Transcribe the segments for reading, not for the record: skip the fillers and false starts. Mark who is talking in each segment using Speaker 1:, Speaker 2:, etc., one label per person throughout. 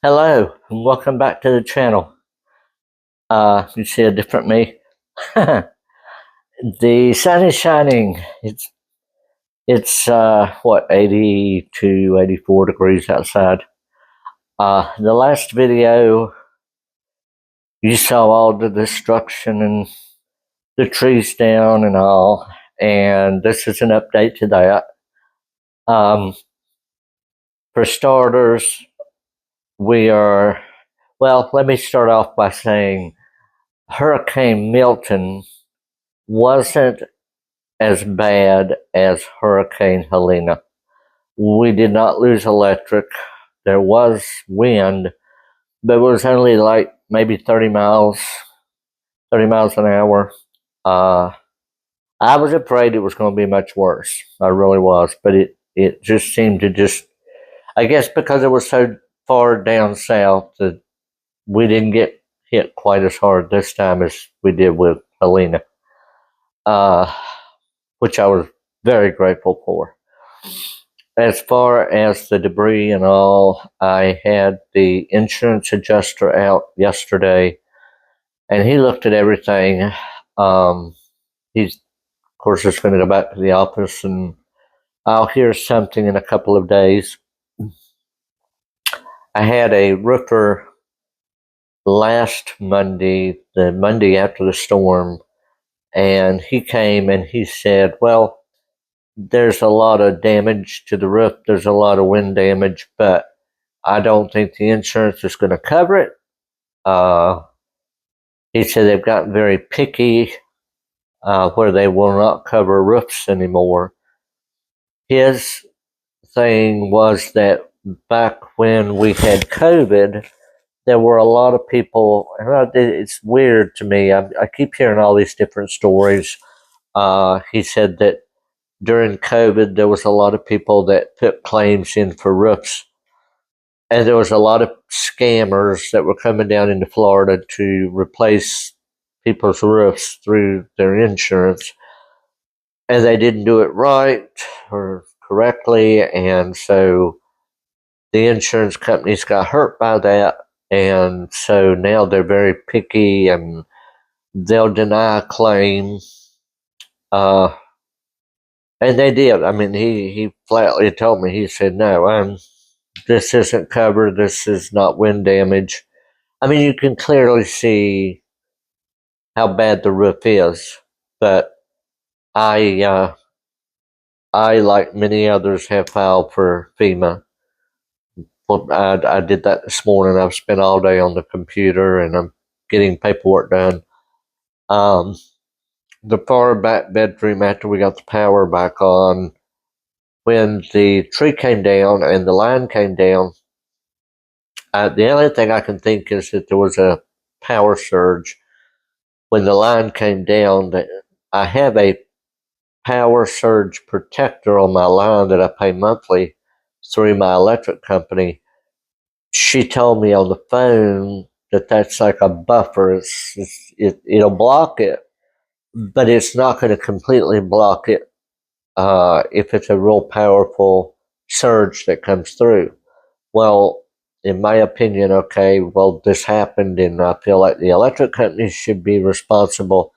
Speaker 1: Hello, and welcome back to the channel. You see a different me. The sun is shining. It's what, 80 to 84 degrees outside. The last video, you saw all the destruction and the trees down and all, and this is an update to that. For starters, let me start off by saying Hurricane Milton wasn't as bad as Hurricane Helena. We did not lose electric. There was wind, but it was only like maybe 30 miles an hour. I was afraid it was going to be much worse. I really was, but it just seemed to I guess because it was so far down south that we didn't get hit quite as hard this time as we did with Helena, which I was very grateful for. As far as the debris and all, I had the insurance adjuster out yesterday, and he looked at everything. He's, of course, just going to go back to the office, and I'll hear something in a couple of days. I had a roofer last Monday, the Monday after the storm, and he came and he said, well, there's a lot of damage to the roof. There's a lot of wind damage, but I don't think the insurance is going to cover it. He said they've gotten very picky where they will not cover roofs anymore. His thing was that back when we had COVID, there were a lot of people, and it's weird to me. I keep hearing all these different stories. He said that during COVID, there was a lot of people that put claims in for roofs. And there was a lot of scammers that were coming down into Florida to replace people's roofs through their insurance. And they didn't do it right or correctly. And so the insurance companies got hurt by that. And so now they're very picky and they'll deny a claim. And they did. I mean, he flatly told me, he said, no, this isn't covered. This is not wind damage. I mean, you can clearly see how bad the roof is, but I, like many others, have filed for FEMA. Well, I did that this morning. I've spent all day on the computer and I'm getting paperwork done. The far back bedroom, after we got the power back on, when the tree came down and the line came down, the only thing I can think is that there was a power surge when the line came down. I have a power surge protector on my line that I pay monthly through my electric company. She told me on the phone that that's like a buffer. It'll block it, but it's not going to completely block it if it's a real powerful surge that comes through. Well, in my opinion, okay, well, this happened, and I feel like the electric companies should be responsible.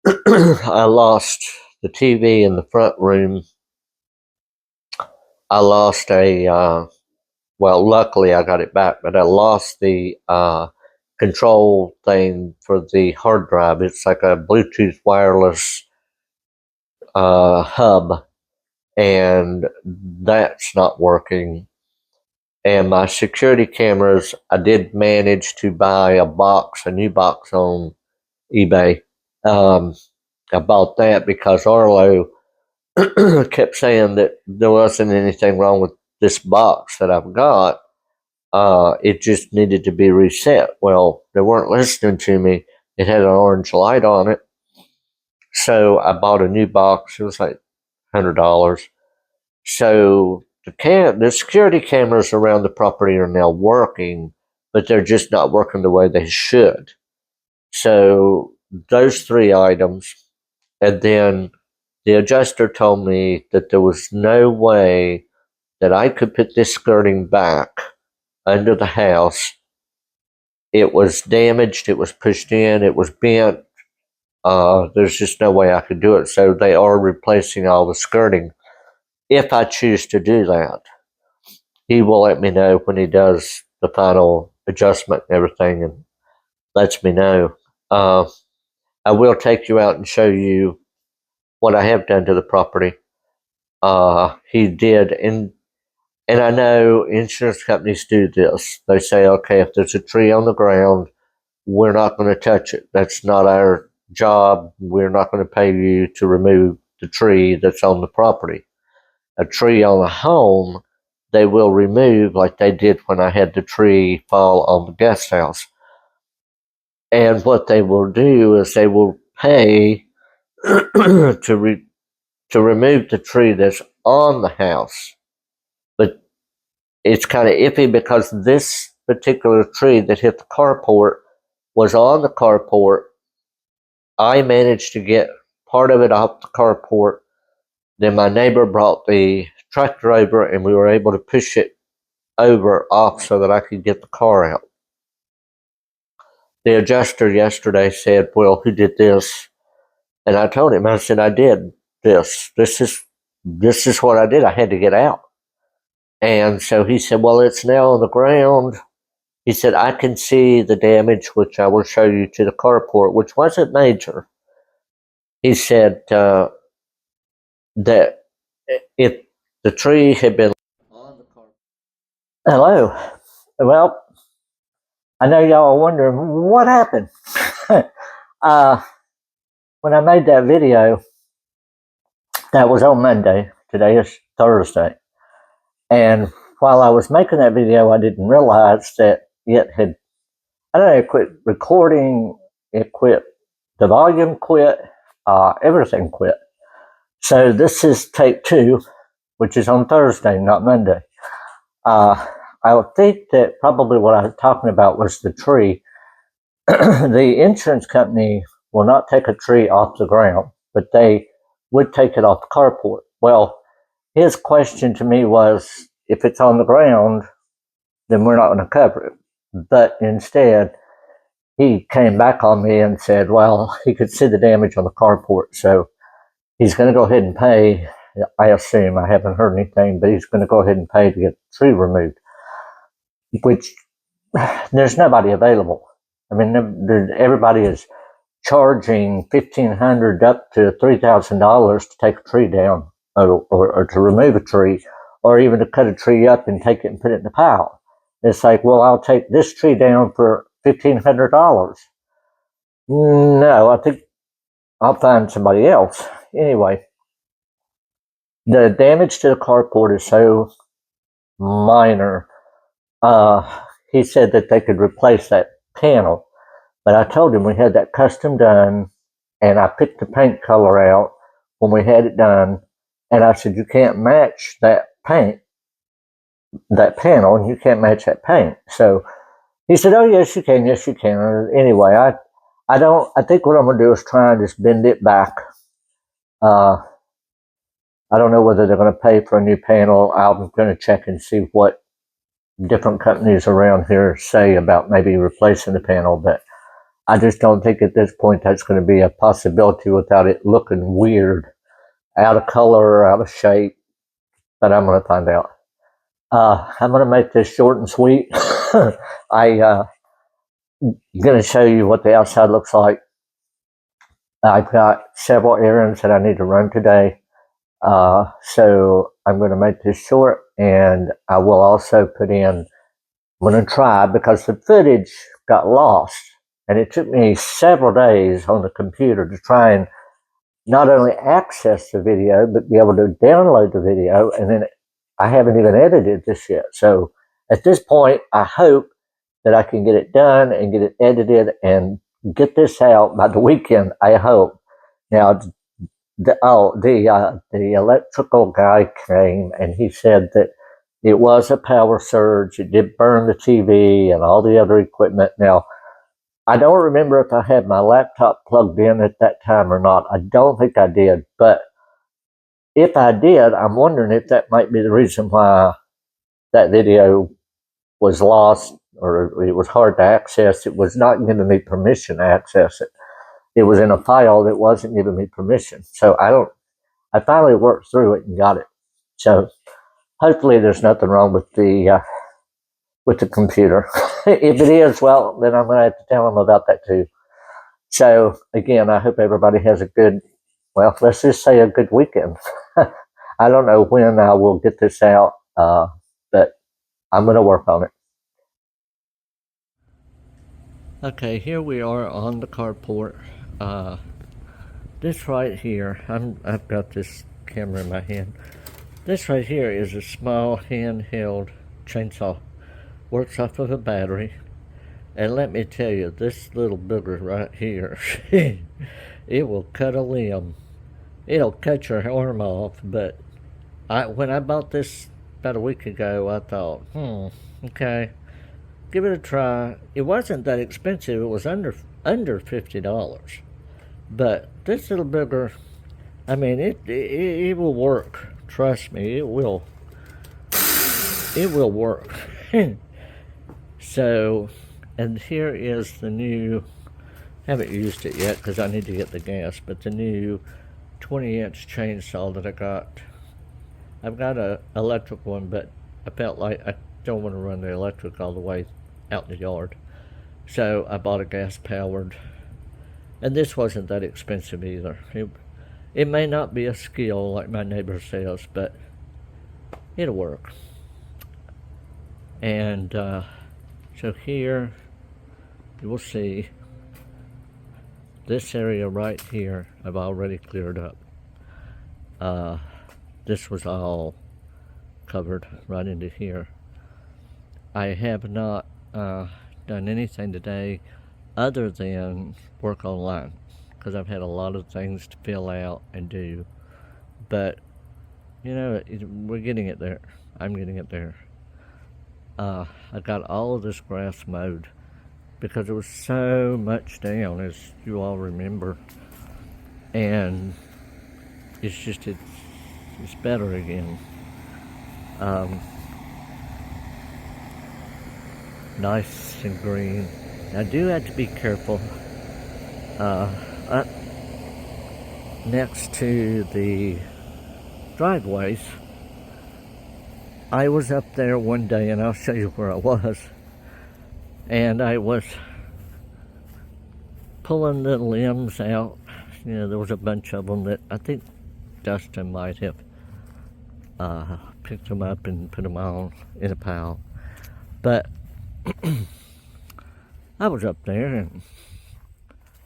Speaker 1: I lost the TV in the front room. I lost luckily I got it back, but I lost the control thing for the hard drive. It's like a Bluetooth wireless hub, and that's not working. And my security cameras, I did manage to buy a new box on eBay. I bought that because Arlo kept saying that there wasn't anything wrong with this box that I've got. It just needed to be reset. Well, they weren't listening to me. It had an orange light on it. So I bought a new box. It was like $100. So the security cameras around the property are now working, but they're just not working the way they should. So those three items, and then the adjuster told me that there was no way that I could put this skirting back under the house. It was damaged, it was pushed in, it was bent. There's just no way I could do it. So they are replacing all the skirting. If I choose to do that, he will let me know when he does the final adjustment and everything and lets me know. I will take you out and show you what I have done to the property. He did, and I know insurance companies do this. They say, okay, if there's a tree on the ground, we're not going to touch it. That's not our job. We're not going to pay you to remove the tree that's on the property. A tree on a home, they will remove, like they did when I had the tree fall on the guest house. And what they will do is they will pay to remove the tree that's on the house. But it's kind of iffy because this particular tree that hit the carport was on the carport. I managed to get part of it off the carport. Then my neighbor brought the tractor over and we were able to push it over off so that I could get the car out. The adjuster yesterday said, well, who did this? And I told him, I said, I did this. This is what I did. I had to get out. And so he said, well, it's now on the ground. He said, I can see the damage, which I will show you, to the carport, which wasn't major. He said that if the tree had been on the carport. Hello. Well, I know y'all are wondering what happened. When I made that video, that was on Monday. Today is Thursday. And while I was making that video, I didn't realize that it had, I don't know, it quit recording, it quit, the volume quit, everything quit. So this is take 2, which is on Thursday, not Monday. I would think that probably what I was talking about was the tree. The insurance company will not take a tree off the ground, but they would take it off the carport. Well, his question to me was, if it's on the ground, then we're not going to cover it. But instead, he came back on me and said, well, he could see the damage on the carport, so he's going to go ahead and pay. I assume, I haven't heard anything, but he's going to go ahead and pay to get the tree removed, which there's nobody available. I mean, everybody is charging $1,500 up to $3,000 to take a tree down, or to remove a tree, or even to cut a tree up and take it and put it in the pile. It's like, well, I'll take this tree down for $1,500. No, I think I'll find somebody else. Anyway, the damage to the carport is so minor. He said that they could replace that panel, but I told him we had that custom done, and I picked the paint color out when we had it done, and I said, you can't match that paint, that panel, and you can't match that paint. So he said, oh, yes, you can. Yes, you can. Anyway, I think what I'm going to do is try and just bend it back. I don't know whether they're going to pay for a new panel. I'm going to check and see what different companies around here say about maybe replacing the panel, but I just don't think at this point that's going to be a possibility without it looking weird, out of color, out of shape. But I'm going to find out. I'm going to make this short and sweet. I'm going to show you what the outside looks like. I've got several errands that I need to run today. So I'm going to make this short, and I will also put in, I'm going to try, because the footage got lost, and it took me several days on the computer to try and not only access the video, but be able to download the video, and then I haven't even edited this yet. So at this point, I hope that I can get it done and get it edited and get this out by the weekend, I hope. Now, the electrical guy came, and he said that it was a power surge. It did burn the TV and all the other equipment. Now, I don't remember if I had my laptop plugged in at that time or not. I don't think I did, but if I did, I'm wondering if that might be the reason why that video was lost or it was hard to access. It was not giving me permission to access it. It was in a file that wasn't giving me permission. So I finally worked through it and got it. So hopefully there's nothing wrong with the computer. If it is, well, then I'm going to have to tell them about that too. So again, I hope everybody has a good, well, let's just say a good weekend. I don't know when I will get this out, but I'm going to work on it. Okay, here we are on the carport. This right here, I've got this camera in my hand. This right here is a small handheld chainsaw. Works off of a battery. And let me tell you, this little booger right here, it will cut a limb. It'll cut your arm off, but when I bought this about a week ago, I thought, okay, give it a try. It wasn't that expensive. It was under $50. But this little booger, I mean, it will work. Trust me, it will. It will work. So, and here is the new, haven't used it yet because I need to get the gas, but the new 20-inch chainsaw that I got. I've got an electric one, but I felt like I don't want to run the electric all the way out in the yard. So I bought a gas-powered, and this wasn't that expensive either. It may not be a skill like my neighbor says, but it'll work. And so here, you will see this area right here I've already cleared up. This was all covered right into here. I have not done anything today other than work online because I've had a lot of things to fill out and do. But, you know, we're getting it there. I'm getting it there. I got all of this grass mowed because there was so much down, as you all remember. And it's just, it's better again. Nice and green. I do have to be careful. Up next to the driveways, I was up there one day, and I'll show you where I was. And I was pulling the limbs out. You know, there was a bunch of them that I think Dustin might have picked them up and put them on in a pile. But I was up there and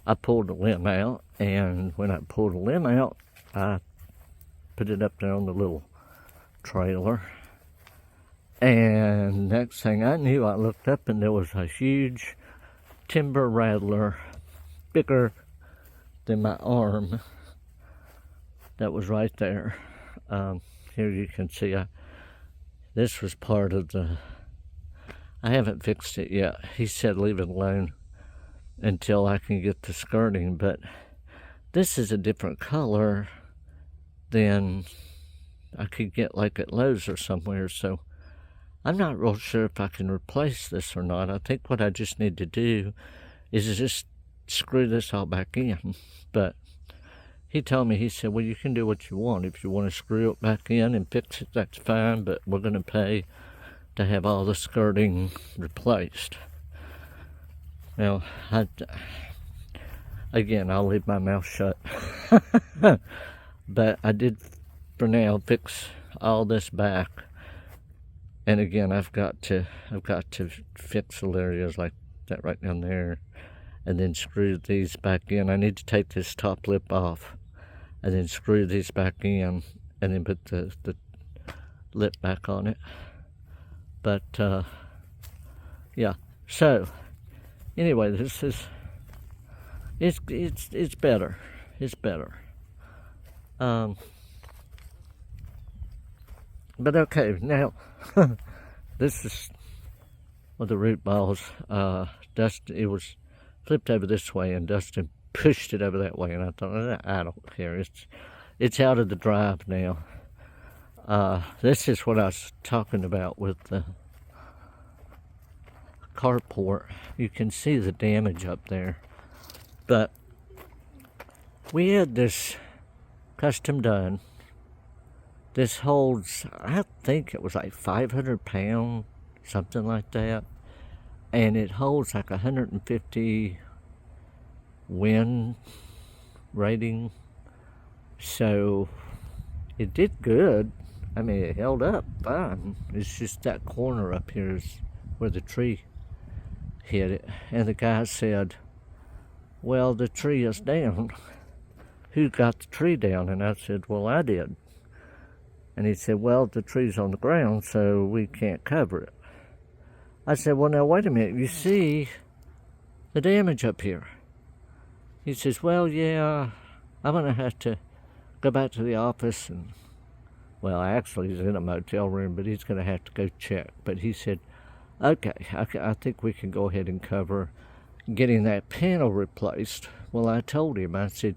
Speaker 1: I pulled the limb out, and when I pulled the limb out, I put it up there on the little trailer. And next thing I knew, I looked up and there was a huge Tiber Rattler, bigger than my arm, that was right there. Here you can see this was part of the, I haven't fixed it yet. He said leave it alone until I can get the skirting, but this is a different color than I could get like at Lowe's or somewhere, so I'm not real sure if I can replace this or not. I think what I just need to do is just screw this all back in. But he told me, he said, well, you can do what you want. If you want to screw it back in and fix it, that's fine, but we're going to pay to have all the skirting replaced. Now, again, I'll leave my mouth shut. But I did, for now, fix all this back. And again, I've got to fix little areas like that right down there, and then screw these back in. I need to take this top lip off, and then screw these back in, and then put the lip back on it. But yeah. So anyway, this is it's better. It's better. But okay, now this is with the root balls. Dustin, it was flipped over this way, and Dustin pushed it over that way, and I thought, I don't care. It's out of the drive now. This is what I was talking about with the carport. You can see the damage up there. But we had this custom done. This holds, I think it was like 500 pounds, something like that. And it holds like 150 wind rating. So it did good. I mean, it held up fine. It's just that corner up here is where the tree hit it. And the guy said, well, the tree is down. Who got the tree down? And I said, well, I did. And he said, well, the tree's on the ground, so we can't cover it. I said, well, now, wait a minute. You see the damage up here? He says, well, yeah, I'm going to have to go back to the office. And, well, actually, he's in a motel room, but he's going to have to go check. But he said, okay, I think we can go ahead and cover getting that panel replaced. Well, I told him, I said,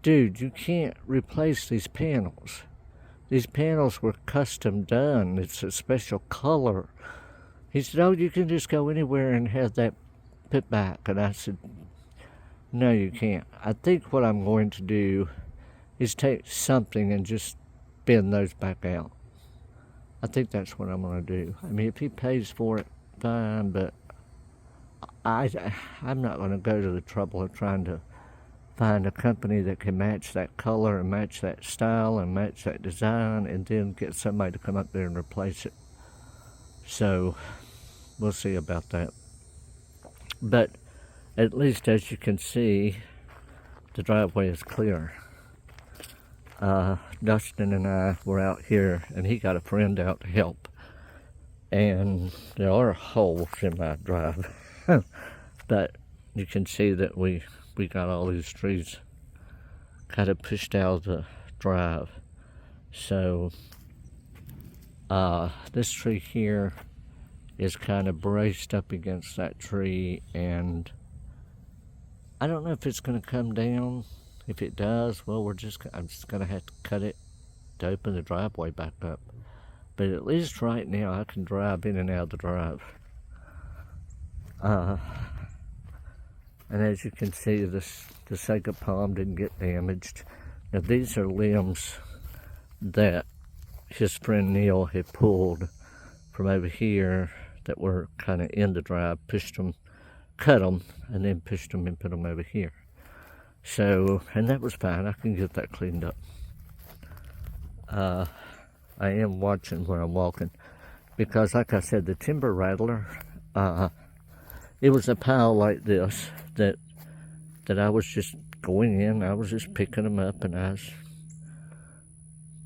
Speaker 1: dude, you can't replace these panels. These panels were custom done. It's a special color. He said, oh, you can just go anywhere and have that put back. And I said, no, you can't. I think what I'm going to do is take something and just bend those back out. I think that's what I'm going to do. I mean, if he pays for it, fine, but I'm not going to go to the trouble of trying to find a company that can match that color and match that style and match that design and then get somebody to come up there and replace it. So we'll see about that. But at least, as you can see, the driveway is clear. Dustin and I were out here, and he got a friend out to help. And there are holes in my drive. But you can see that we got all these trees kind of pushed out of the drive. So this tree here is kind of braced up against that tree, and I don't know if it's going to come down. If it does, well, I'm just going to have to cut it to open the driveway back up. But at least right now I can drive in and out of the drive. And as you can see, the Sega palm didn't get damaged. Now these are limbs that his friend Neil had pulled from over here that were kind of in the drive, cut them, and then pushed them and put them over here. So, and that was fine. I can get that cleaned up. I am watching where I'm walking because, like I said, the Tiber Rattler, it was a pile like this that I was just going in. I was just picking them up and I was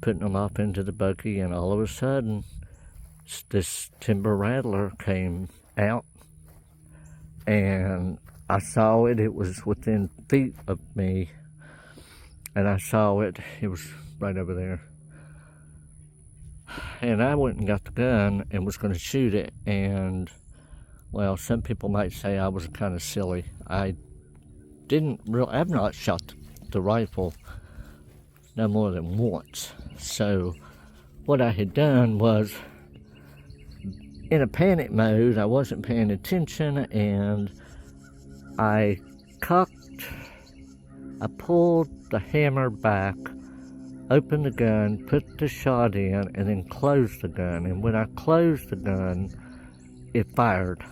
Speaker 1: putting them off into the buggy, and all of a sudden this Tiber Rattler came out and I saw it. It was within feet of me, and I saw it. It was right over there. And I went and got the gun and was going to shoot it, and well, some people might say I was kind of silly. I've not shot the rifle no more than once. So what I had done was, in a panic mode, I wasn't paying attention, and I pulled the hammer back, opened the gun, put the shot in, and then closed the gun. And when I closed the gun, it fired.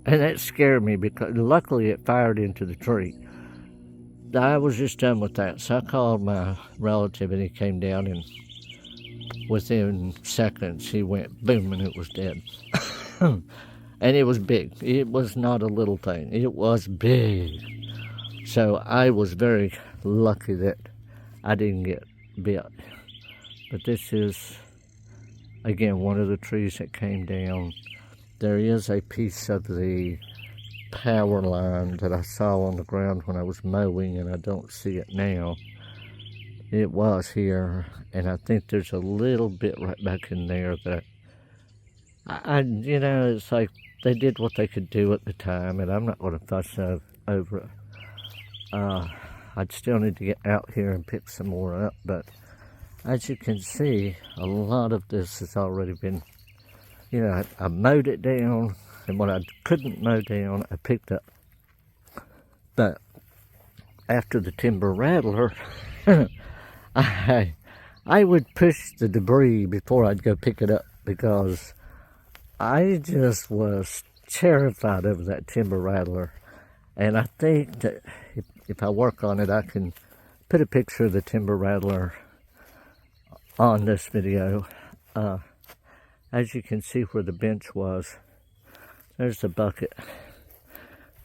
Speaker 1: And that scared me because luckily it fired into the tree. I was just done with that. So I called my relative and he came down, and within seconds he went boom and it was dead. And it was big. It was not a little thing. It was big. So I was very lucky that I didn't get bit. But this is, again, one of the trees that came down. There is a piece of the power line that I saw on the ground when I was mowing, and I don't see it now. It was here, and I think there's a little bit right back in there that it's like they did what they could do at the time, and I'm not going to fuss over it. I'd still need to get out here and pick some more up, but as you can see, a lot of this has already been, I mowed it down, and what I couldn't mow down, I picked up. But after the Tiber Rattler, I would push the debris before I'd go pick it up because I just was terrified of that Tiber Rattler. And I think that if I work on it, I can put a picture of the Tiber Rattler on this video. As you can see where the bench was, there's the bucket,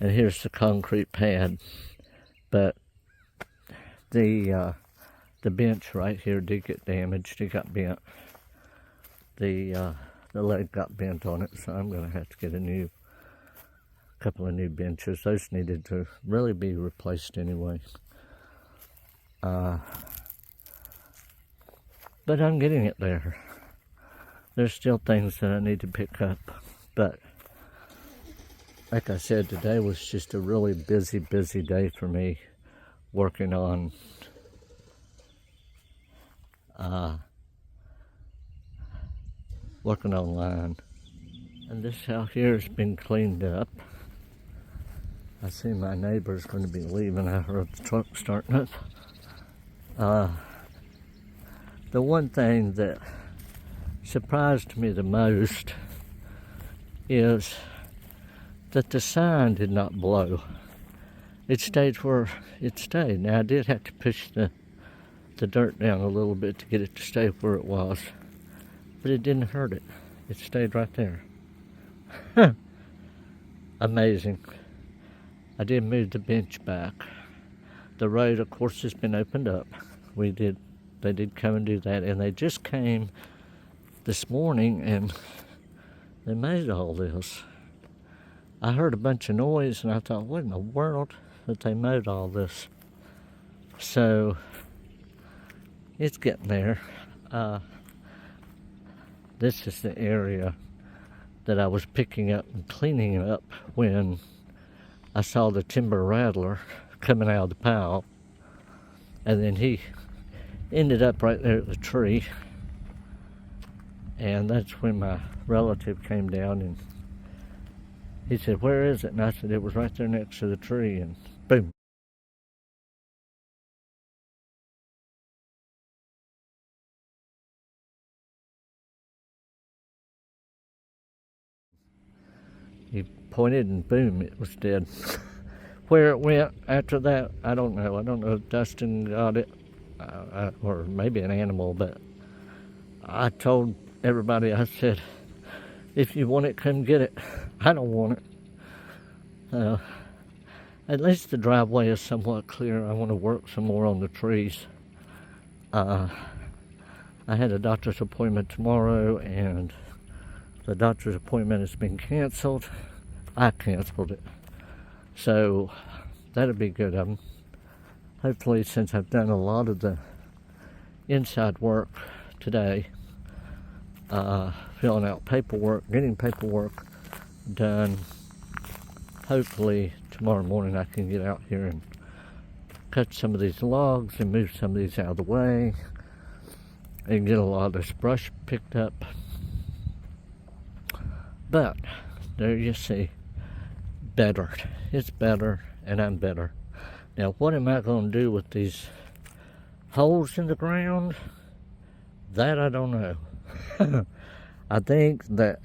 Speaker 1: and here's the concrete pad. But the bench right here did get damaged. It got bent. The leg got bent on it, so I'm going to have to get a couple of new benches. Those needed to really be replaced anyway. But I'm getting it there. There's still things that I need to pick up, but like I said, today was just a really busy day for me, working on line. And this out here has been cleaned up. I see my neighbor's going to be leaving. I heard the truck starting up. The one thing that surprised me the most is that the sign did not blow. It stayed where it stayed. Now I did have to push the dirt down a little bit to get it to stay where it was, but it didn't hurt it. It stayed right there. Amazing. I did move the bench back. The road, of course, has been opened up. They did come and do that, and they just came this morning and they made all this. I heard a bunch of noise and I thought, what in the world that they mowed all this? So it's getting there. This is the area that I was picking up and cleaning up when I saw the Tiber Rattler coming out of the pile, and then he ended up right there at the tree. And that's when my relative came down and he said, where is it? And I said, it was right there next to the tree, and boom. He pointed and boom, it was dead. Where it went after that, I don't know. I don't know if Dustin got it or maybe an animal, but I told everybody, I said, if you want it, come get it. I don't want it. At least the driveway is somewhat clear. I want to work some more on the trees. I had a doctor's appointment tomorrow, and the doctor's appointment has been canceled. I canceled it. So that'll be good. Hopefully, since I've done a lot of the inside work today, filling out paperwork, getting paperwork done, hopefully tomorrow morning I can get out here and cut some of these logs and move some of these out of the way and get a lot of this brush picked up. But there you see, better. It's better, and I'm better. Now, what am I going to do with these holes in the ground? That I don't know. I think that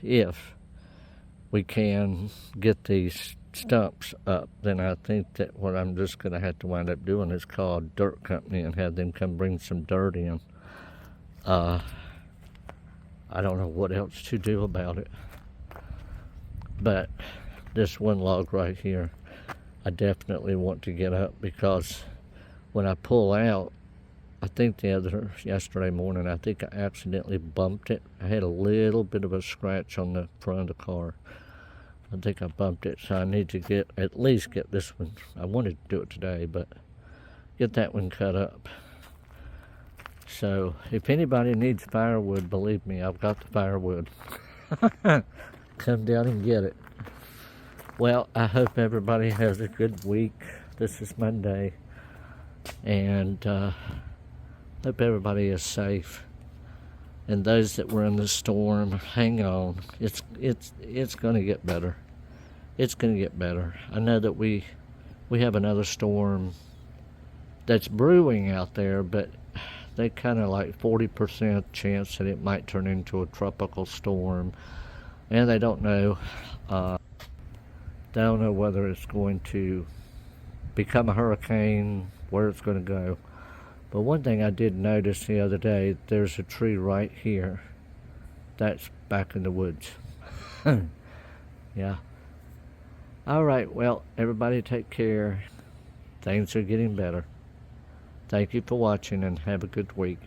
Speaker 1: if we can get these stumps up, then I think that what I'm just going to have to wind up doing is call a dirt company and have them come bring some dirt in. I don't know what else to do about it. But this one log right here, I definitely want to get up, because when I pull out, I think yesterday morning, I think I accidentally bumped it. I had a little bit of a scratch on the front of the car. I think I bumped it, so I need to at least get this one. I wanted to do it today, but get that one cut up. So if anybody needs firewood, believe me, I've got the firewood. Come down and get it. Well, I hope everybody has a good week. This is Monday, and hope everybody is safe. And those that were in the storm, hang on. It's going to get better. It's going to get better. I know that we have another storm that's brewing out there, but they kind of like 40% chance that it might turn into a tropical storm, and they don't know. They don't know whether it's going to become a hurricane, where it's going to go. But one thing I did notice the other day, there's a tree right here that's back in the woods. Yeah. All right, well, everybody take care. Things are getting better. Thank you for watching and have a good week.